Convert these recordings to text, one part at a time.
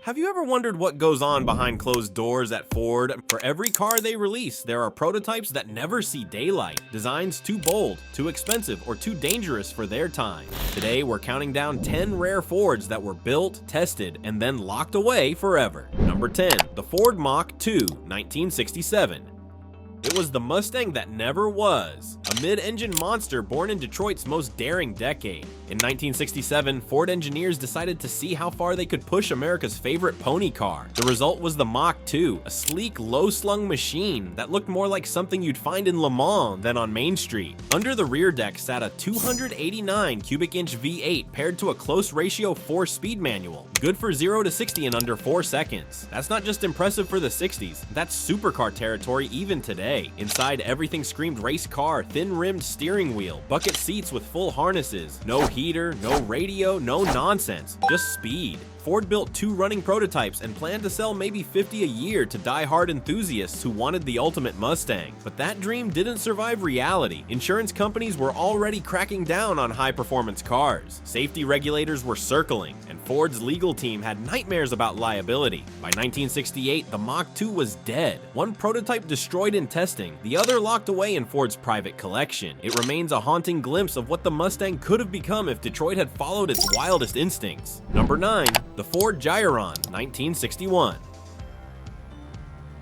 Have you ever wondered what goes on behind closed doors at Ford? For every car they release, there are prototypes that never see daylight, designs too bold, too expensive, or too dangerous for their time. Today, we're counting down 10 rare Fords that were built, tested, and then locked away forever. Number 10, the Ford Mach 2, 1967. It was the Mustang that never was, a mid-engine monster born in Detroit's most daring decade. In 1967, Ford engineers decided to see how far they could push America's favorite pony car. The result was the Mach 2, a sleek, low-slung machine that looked more like something you'd find in Le Mans than on Main Street. Under the rear deck sat a 289 cubic inch V8 paired to a close ratio 4-speed manual, good for 0 to 60 in under 4 seconds. That's not just impressive for the 60s, that's supercar territory even today. Inside, everything screamed race car, thin-rimmed steering wheel, bucket seats with full harnesses, no heater, no radio, no nonsense, just speed. Ford built 2 running prototypes and planned to sell maybe 50 a year to die-hard enthusiasts who wanted the ultimate Mustang. But that dream didn't survive reality. Insurance companies were already cracking down on high-performance cars. Safety regulators were circling, and Ford's legal team had nightmares about liability. By 1968, the Mach 2 was dead. One prototype destroyed in testing, the other locked away in Ford's private collection. It remains a haunting glimpse of what the Mustang could have become if Detroit had followed its wildest instincts. Number 9. The Ford Gyron, 1961.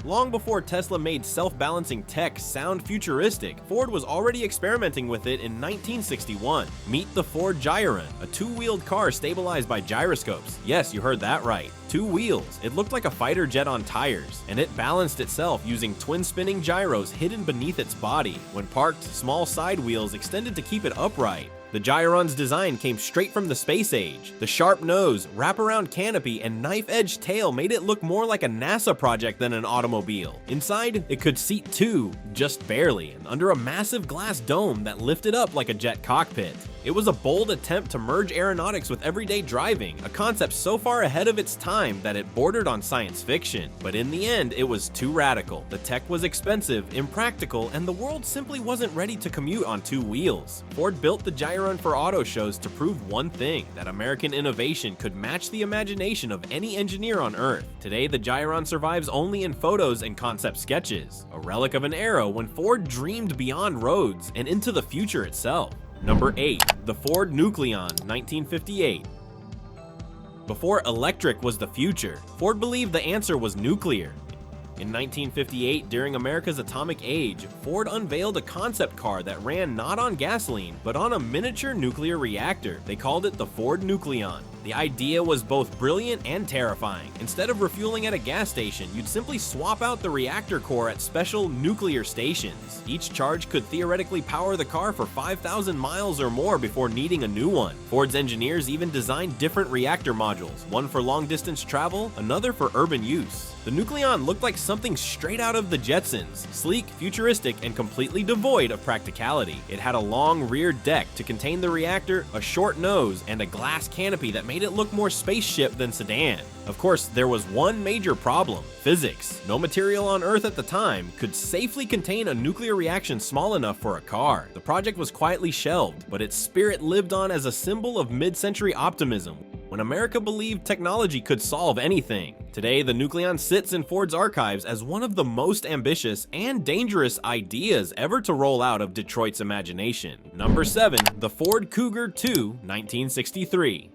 Long before Tesla made self-balancing tech sound futuristic, Ford was already experimenting with it in 1961. Meet the Ford Gyron, a 2-wheeled car stabilized by gyroscopes. Yes, you heard that right. 2 wheels. It looked like a fighter jet on tires, and it balanced itself using twin-spinning gyros hidden beneath its body. When parked, small side wheels extended to keep it upright. The Gyron's design came straight from the space age. The sharp nose, wraparound canopy, and knife-edge tail made it look more like a NASA project than an automobile. Inside, it could seat 2, just barely, and under a massive glass dome that lifted up like a jet cockpit. It was a bold attempt to merge aeronautics with everyday driving, a concept so far ahead of its time that it bordered on science fiction. But in the end, it was too radical. The tech was expensive, impractical, and the world simply wasn't ready to commute on 2 wheels. Ford built the Gyron for auto shows to prove one thing, that American innovation could match the imagination of any engineer on Earth. Today, the Gyron survives only in photos and concept sketches, a relic of an era when Ford dreamed beyond roads and into the future itself. Number 8. The Ford Nucleon, 1958. Before electric was the future, Ford believed the answer was nuclear. In 1958, during America's atomic age, Ford unveiled a concept car that ran not on gasoline, but on a miniature nuclear reactor. They called it the Ford Nucleon. The idea was both brilliant and terrifying. Instead of refueling at a gas station, you'd simply swap out the reactor core at special nuclear stations. Each charge could theoretically power the car for 5,000 miles or more before needing a new one. Ford's engineers even designed different reactor modules, one for long-distance travel, another for urban use. The Nucleon looked like something straight out of the Jetsons, sleek, futuristic, and completely devoid of practicality. It had a long rear deck to contain the reactor, a short nose, and a glass canopy that made it look more spaceship than sedan. Of course, there was one major problem: physics. No material on Earth at the time could safely contain a nuclear reaction small enough for a car. The project was quietly shelved, but its spirit lived on as a symbol of mid-century optimism, when America believed technology could solve anything. Today, the Nucleon sits in Ford's archives as one of the most ambitious and dangerous ideas ever to roll out of Detroit's imagination. Number 7. The Ford Cougar 2, 1963.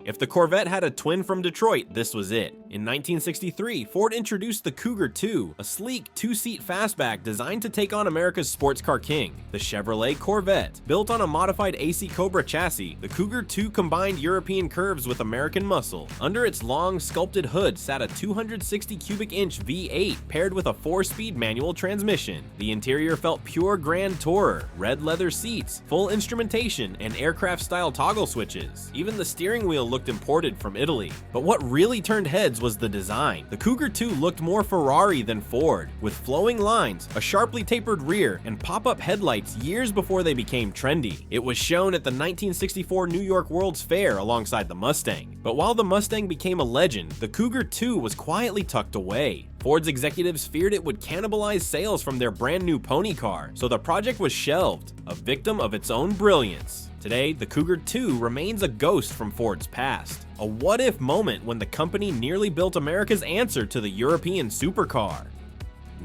If the Corvette had a twin from Detroit, this was it. In 1963, Ford introduced the Cougar 2, a sleek 2-seat fastback designed to take on America's sports car king, the Chevrolet Corvette. Built on a modified AC Cobra chassis, the Cougar 2 combined European curves with American muscle. Under its long, sculpted hood sat a 260 cubic inch V8 paired with a 4-speed manual transmission. The interior felt pure Grand Tourer, red leather seats, full instrumentation, and aircraft-style toggle switches. Even the steering wheel looked imported from Italy. But what really turned heads was the design. The Cougar 2 looked more Ferrari than Ford, with flowing lines, a sharply tapered rear, and pop-up headlights years before they became trendy. It was shown at the 1964 New York World's Fair alongside the Mustang. But while the Mustang became a legend, the Cougar 2 was quietly tucked away. Ford's executives feared it would cannibalize sales from their brand new pony car, so the project was shelved, a victim of its own brilliance. Today, the Cougar II remains a ghost from Ford's past, a what-if moment when the company nearly built America's answer to the European supercar.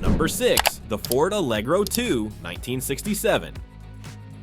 Number 6. The Ford Allegro II, 1967.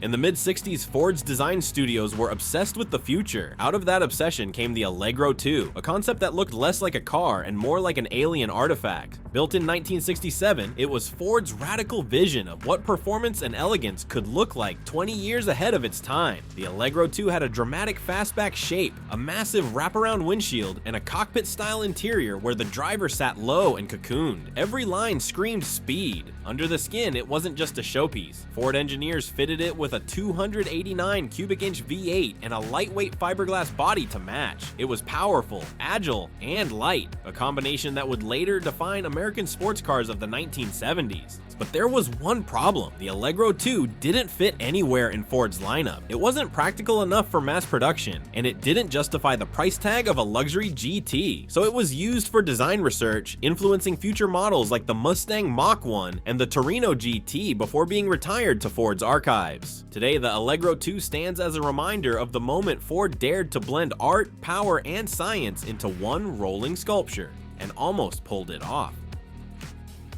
In the mid-60s, Ford's design studios were obsessed with the future. Out of that obsession came the Allegro II, a concept that looked less like a car and more like an alien artifact. Built in 1967, it was Ford's radical vision of what performance and elegance could look like 20 years ahead of its time. The Allegro II had a dramatic fastback shape, a massive wraparound windshield, and a cockpit-style interior where the driver sat low and cocooned. Every line screamed speed. Under the skin, it wasn't just a showpiece. Ford engineers fitted it with a 289 cubic inch V8 and a lightweight fiberglass body to match. It was powerful, agile, and light, a combination that would later define American sports cars of the 1970s. But there was one problem. The Allegro II didn't fit anywhere in Ford's lineup. It wasn't practical enough for mass production, and it didn't justify the price tag of a luxury GT. So it was used for design research, influencing future models like the Mustang Mach 1 and the Torino GT before being retired to Ford's archives. Today, the Allegro II stands as a reminder of the moment Ford dared to blend art, power, and science into one rolling sculpture, and almost pulled it off.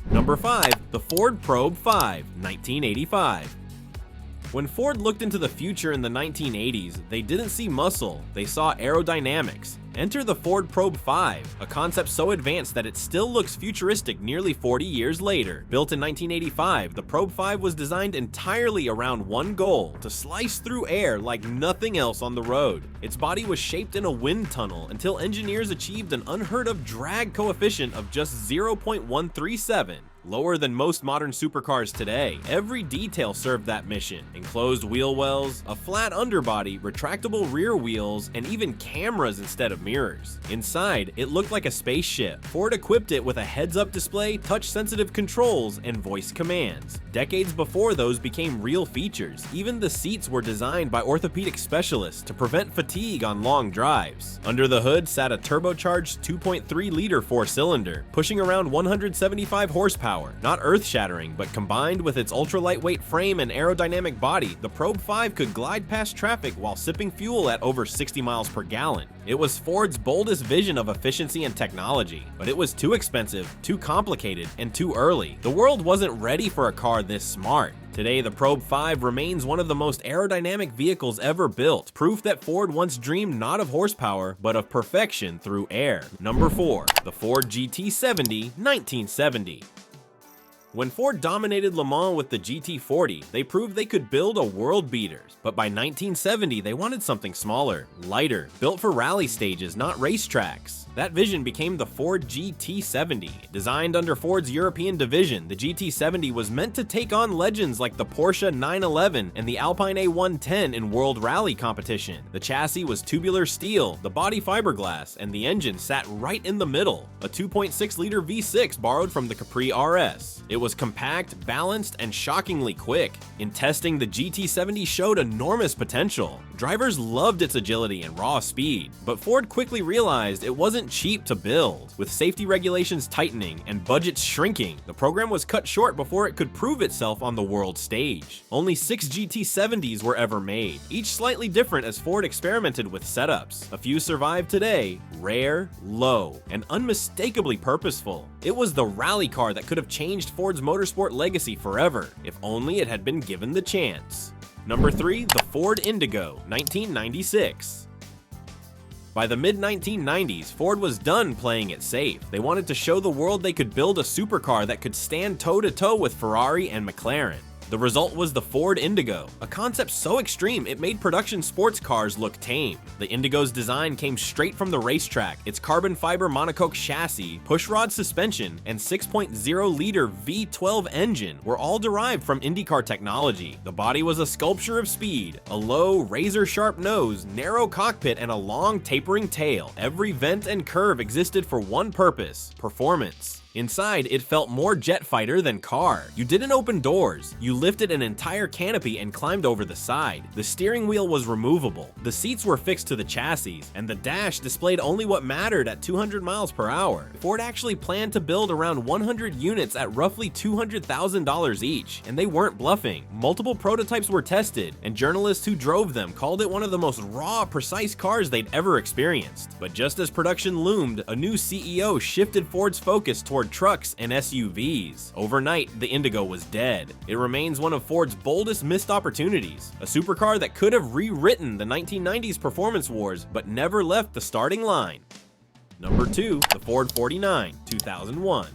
Number 5. The Ford Probe 5, 1985. When Ford looked into the future in the 1980s, they didn't see muscle, they saw aerodynamics. Enter the Ford Probe 5, a concept so advanced that it still looks futuristic nearly 40 years later. Built in 1985, the Probe 5 was designed entirely around one goal: to slice through air like nothing else on the road. Its body was shaped in a wind tunnel until engineers achieved an unheard of drag coefficient of just 0.137. Lower than most modern supercars today. Every detail served that mission. Enclosed wheel wells, a flat underbody, retractable rear wheels, and even cameras instead of mirrors. Inside, it looked like a spaceship. Ford equipped it with a heads-up display, touch-sensitive controls, and voice commands. Decades before those became real features, even the seats were designed by orthopedic specialists to prevent fatigue on long drives. Under the hood sat a turbocharged 2.3-liter four-cylinder, pushing around 175 horsepower. Not earth-shattering, but combined with its ultra-lightweight frame and aerodynamic body, the Probe 5 could glide past traffic while sipping fuel at over 60 miles per gallon. It was Ford's boldest vision of efficiency and technology, but it was too expensive, too complicated, and too early. The world wasn't ready for a car this smart. Today, the Probe 5 remains one of the most aerodynamic vehicles ever built, proof that Ford once dreamed not of horsepower, but of perfection through air. Number 4. The Ford GT70, 1970. When Ford dominated Le Mans with the GT40, they proved they could build a world beater. But by 1970, they wanted something smaller, lighter, built for rally stages, not racetracks. That vision became the Ford GT70. Designed under Ford's European division, the GT70 was meant to take on legends like the Porsche 911 and the Alpine A110 in World Rally competition. The chassis was tubular steel, the body fiberglass, and the engine sat right in the middle, a 2.6-liter V6 borrowed from the Capri RS. It was compact, balanced, and shockingly quick. In testing, the GT70 showed enormous potential. Drivers loved its agility and raw speed, but Ford quickly realized it wasn't cheap to build. With safety regulations tightening and budgets shrinking, the program was cut short before it could prove itself on the world stage. Only 6 GT70s were ever made, each slightly different as Ford experimented with setups. A few survive today, rare, low, and unmistakably purposeful. It was the rally car that could have changed Ford's motorsport legacy forever, if only it had been given the chance. Number 3, the Ford Indigo, 1996. By the mid-1990s, Ford was done playing it safe. They wanted to show the world they could build a supercar that could stand toe-to-toe with Ferrari and McLaren. The result was the Ford Indigo, a concept so extreme it made production sports cars look tame. The Indigo's design came straight from the racetrack. Its carbon fiber monocoque chassis, pushrod suspension, and 6.0-liter V12 engine were all derived from IndyCar technology. The body was a sculpture of speed, a low, razor-sharp nose, narrow cockpit, and a long, tapering tail. Every vent and curve existed for one purpose: performance. Inside, it felt more jet fighter than car. You didn't open doors. You lifted an entire canopy and climbed over the side. The steering wheel was removable. The seats were fixed to the chassis, and the dash displayed only what mattered at 200 miles per hour. Ford actually planned to build around 100 units at roughly $200,000 each, and they weren't bluffing. Multiple prototypes were tested, and journalists who drove them called it one of the most raw, precise cars they'd ever experienced. But just as production loomed, a new CEO shifted Ford's focus toward trucks and SUVs. Overnight, the Indigo was dead. It remains one of Ford's boldest missed opportunities, a supercar that could have rewritten the 1990s performance wars, but never left the starting line. Number 2, the Ford 49, 2001.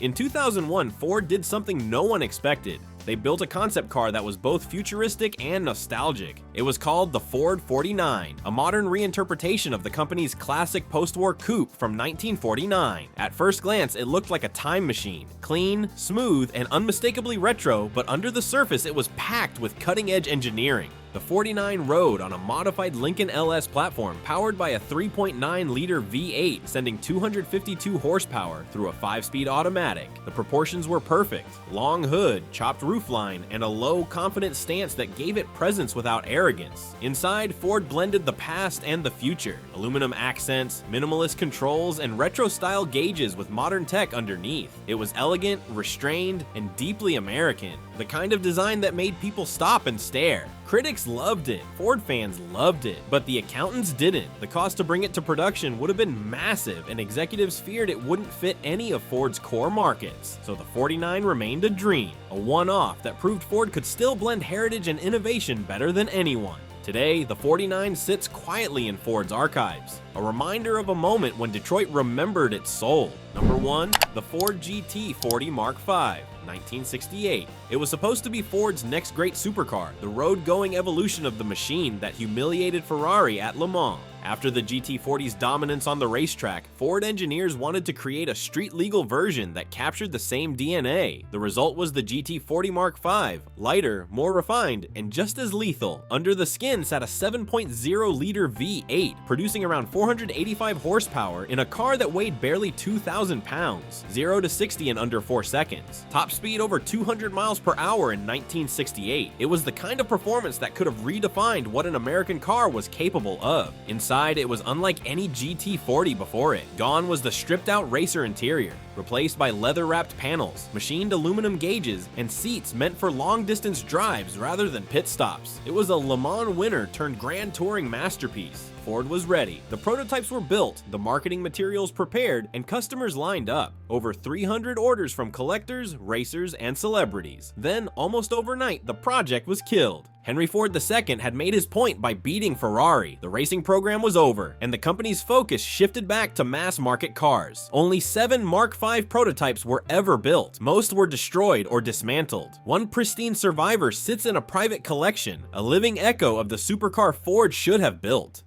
In 2001, Ford did something no one expected. They built a concept car that was both futuristic and nostalgic. It was called the Ford 49, a modern reinterpretation of the company's classic post-war coupe from 1949. At first glance, it looked like a time machine. Clean, smooth, and unmistakably retro, but under the surface it was packed with cutting-edge engineering. The 49 rode on a modified Lincoln LS platform powered by a 3.9-liter V8, sending 252 horsepower through a 5-speed automatic. The proportions were perfect. Long hood, chopped roofline, and a low, confident stance that gave it presence without arrogance. Inside, Ford blended the past and the future. Aluminum accents, minimalist controls, and retro-style gauges with modern tech underneath. It was elegant, restrained, and deeply American. The kind of design that made people stop and stare. Critics loved it, Ford fans loved it, but the accountants didn't. The cost to bring it to production would have been massive, and executives feared it wouldn't fit any of Ford's core markets. So the 49 remained a dream, a one-off that proved Ford could still blend heritage and innovation better than anyone. Today, the 49 sits quietly in Ford's archives, a reminder of a moment when Detroit remembered its soul. Number 1, the Ford GT40 Mark V. 1968. It was supposed to be Ford's next great supercar, the road-going evolution of the machine that humiliated Ferrari at Le Mans. After the GT40's dominance on the racetrack, Ford engineers wanted to create a street-legal version that captured the same DNA. The result was the GT40 Mark V, lighter, more refined, and just as lethal. Under the skin sat a 7.0-liter V8, producing around 485 horsepower in a car that weighed barely 2,000 pounds, 0 to 60 in under 4 seconds. Top speed over 200 miles per hour in 1968. It was the kind of performance that could have redefined what an American car was capable of. Inside, it was unlike any GT40 before it. Gone was the stripped-out racer interior, replaced by leather-wrapped panels, machined aluminum gauges, and seats meant for long-distance drives rather than pit stops. It was a Le Mans winner turned Grand Touring masterpiece. Ford was ready. The prototypes were built, the marketing materials prepared, and customers lined up. Over 300 orders from collectors, racers, and celebrities. Then, almost overnight, the project was killed. Henry Ford II had made his point by beating Ferrari. The racing program was over, and the company's focus shifted back to mass-market cars. Only 7 Mark V prototypes were ever built. Most were destroyed or dismantled. One pristine survivor sits in a private collection, a living echo of the supercar Ford should have built.